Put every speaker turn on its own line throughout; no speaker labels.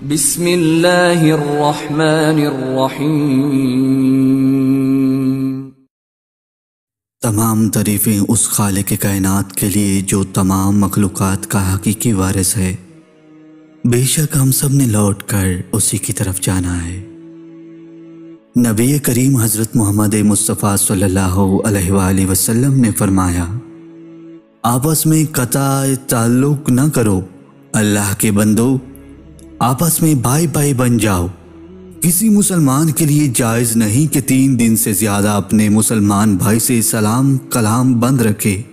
बिस्मिल्लाहिर्रहमानिर्रहीम।
तमाम तारीफ़ें उस खालिक कायनात के लिए जो तमाम मखलूक़ात का हकीकी वारिस है। बेशक हम सब ने लौट कर उसी की तरफ जाना है। नबी करीम हज़रत मोहम्मद मुस्तफ़ा सल्लल्लाहु अलैहि वसल्लम ने फरमाया, आपस में कता ताल्लुक़ न करो, अल्लाह के बंदो आपस में भाई भाई बन जाओ। किसी मुसलमान के लिए जायज़ नहीं कि 3 दिन से ज़्यादा अपने मुसलमान भाई से सलाम कलाम बंद रखे।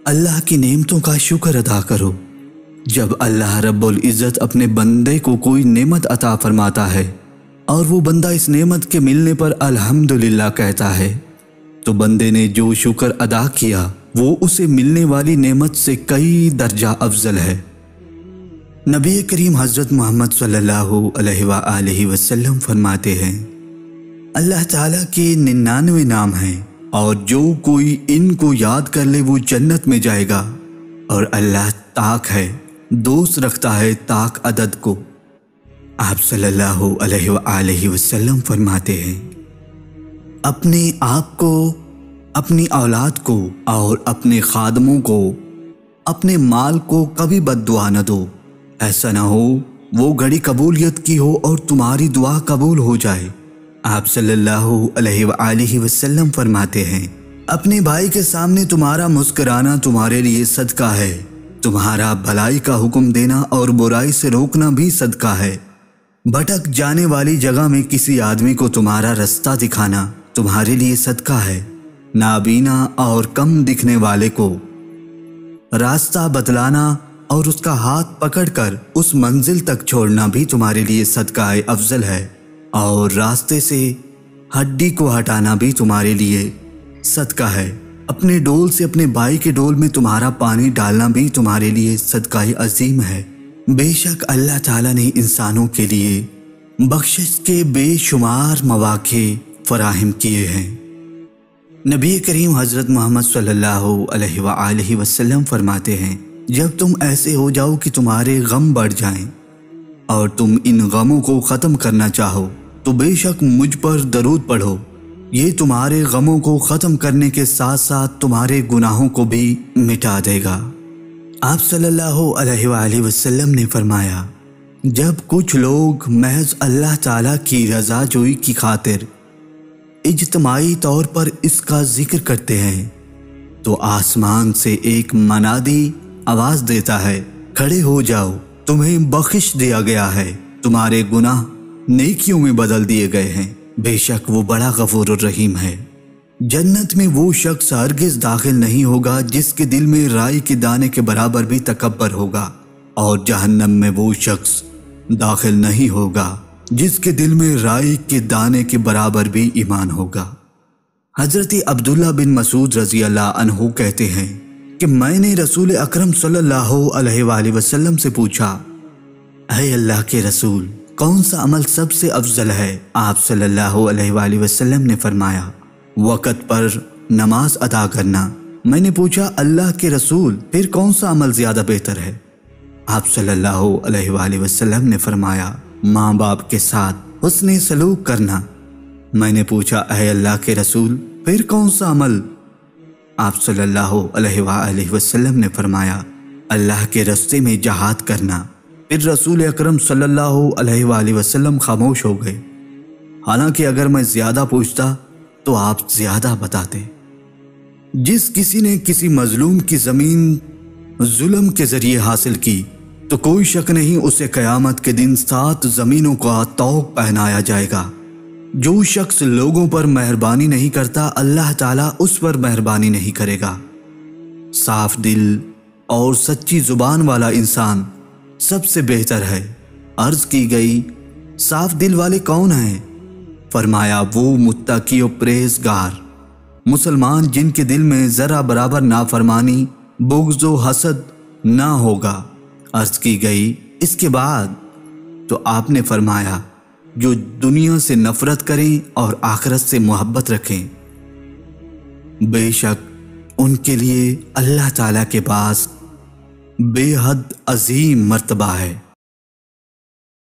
अल्लाह की नेमतों का शुक्र अदा करो। जब अल्लाह रब्बुल इज़्ज़त अपने बंदे को कोई नेमत अता फरमाता है और वो बंदा इस नेमत के मिलने पर अल्हम्दुलिल्लाह कहता है, तो बंदे ने जो शुक्र अदा किया वो उसे मिलने वाली नेमत से कई दर्जा अफजल है। नबी करीम हज़रत मोहम्मद सल्लल्लाहु अलैहि वसल्लम फरमाते हैं, अल्लाह ताला के 99 नाम हैं और जो कोई इनको याद कर ले वो जन्नत में जाएगा। और अल्लाह ताक है, दोस्त रखता है ताक अदद को। आप सल्लल्लाहु अलैहि वसल्लम फरमाते हैं, अपने आप को, अपनी औलाद को और अपने खादमों को, अपने माल को कभी बद्दुआ न दो। ऐसा ना हो वो घड़ी कबूलियत की हो और तुम्हारी दुआ कबूल हो जाए। आप सल्लल्लाहु अलैहि वसल्लम फरमाते हैं, अपने भाई के सामने तुम्हारा मुस्कुराना तुम्हारे लिए सदका है। तुम्हारा भलाई का हुक्म देना और बुराई से रोकना भी सदका है। भटक जाने वाली जगह में किसी आदमी को तुम्हारा रास्ता दिखाना तुम्हारे लिए सदका है। नाबीना और कम दिखने वाले को रास्ता बतलाना और उसका हाथ पकड़कर उस मंजिल तक छोड़ना भी तुम्हारे लिए सदका अफजल है। और रास्ते से हड्डी को हटाना भी तुम्हारे लिए सदका है। अपने डोल से अपने भाई के डोल में तुम्हारा पानी डालना भी तुम्हारे लिए सदका अजीम है। बेशक अल्लाह ताला ने इंसानों के लिए बख्शिश के बेशुमार मौक़े फराहम किए हैं। नबी करीम हज़रत मोहम्मद सल्लल्लाहु अलैहि वसल्लम फरमाते हैं, जब तुम ऐसे हो जाओ कि तुम्हारे गम बढ़ जाएं और तुम इन गमों को ख़त्म करना चाहो तो बेशक मुझ पर दरूद पढ़ो। ये तुम्हारे गमों को ख़त्म करने के साथ साथ तुम्हारे गुनाहों को भी मिटा देगा। आप सल्लल्लाहु अलैहि वसल्लम ने फरमाया, जब कुछ लोग महज अल्लाह ताला की रज़ा जोई की खातिर इज्तिमाई तौर पर इसका जिक्र करते हैं तो आसमान से एक मनादी आवाज़ देता है, खड़े हो जाओ, तुम्हें बख्शिश दिया गया है, तुम्हारे गुनाह नेकियों में बदल दिए गए हैं। बेशक वो बड़ा गफूर रहीम है। जन्नत में वो शख्स हरगिज़ दाखिल नहीं होगा जिसके दिल में राई के दाने के बराबर भी तकब्बर होगा, और जहन्नम में वो शख्स दाखिल नहीं होगा जिसके दिल में राई के दाने के बराबर भी ईमान होगा। हज़रत अब्दुल्ला बिन मसूद रज़ी अल्लाह अन्हु कहते हैं कि मैंने रसूल अकरम सल्लल्लाहु अलैहि वसल्लम से पूछा, ऐ अल्लाह के रसूल, कौन सा अमल सबसे अफजल है? आप सल्लल्लाहु अलैहि वसल्लम ने फरमाया, वक़्त पर नमाज अदा करना। मैंने पूछा, अल्लाह के रसूल, फिर कौन सा अमल ज़्यादा बेहतर है? आप सल्लल्लाहु अलैहि वसल्लम ने फरमाया, माँ बाप के साथ हुस्ने सलूक करना। मैंने पूछा, ऐ अल्लाह के रसूल, फिर कौन सा अमल? आप सल्लल्लाहु अलैहि वसल्लम ने फरमाया, अल्लाह के रास्ते में जहाद करना। फिर रसूल अकरम सल्लल्लाहु अलैहि वसल्लम खामोश हो गए। हालांकि अगर मैं ज़्यादा पूछता तो आप ज़्यादा बताते। जिस किसी ने किसी मजलूम की ज़मीन जुल्म के ज़रिए हासिल की तो कोई शक नहीं उसे क़यामत के दिन 7 ज़मीनों का तौक़ पहनाया जाएगा। जो शख्स लोगों पर मेहरबानी नहीं करता, अल्लाह ताला उस पर मेहरबानी नहीं करेगा। साफ दिल और सच्ची ज़ुबान वाला इंसान सबसे बेहतर है। अर्ज़ की गई, साफ दिल वाले कौन हैं? फरमाया, वो मुत्तकी और परहेज़गार मुसलमान जिनके दिल में ज़रा बराबर नाफरमानी, बुग़्ज़ व हसद ना होगा। अर्ज़ की गई, इसके बाद? तो आपने फरमाया, जो दुनिया से नफ़रत करें और आखिरत से मोहब्बत रखें। बेशक उनके लिए अल्लाह ताला के पास बेहद अजीम मर्तबा है।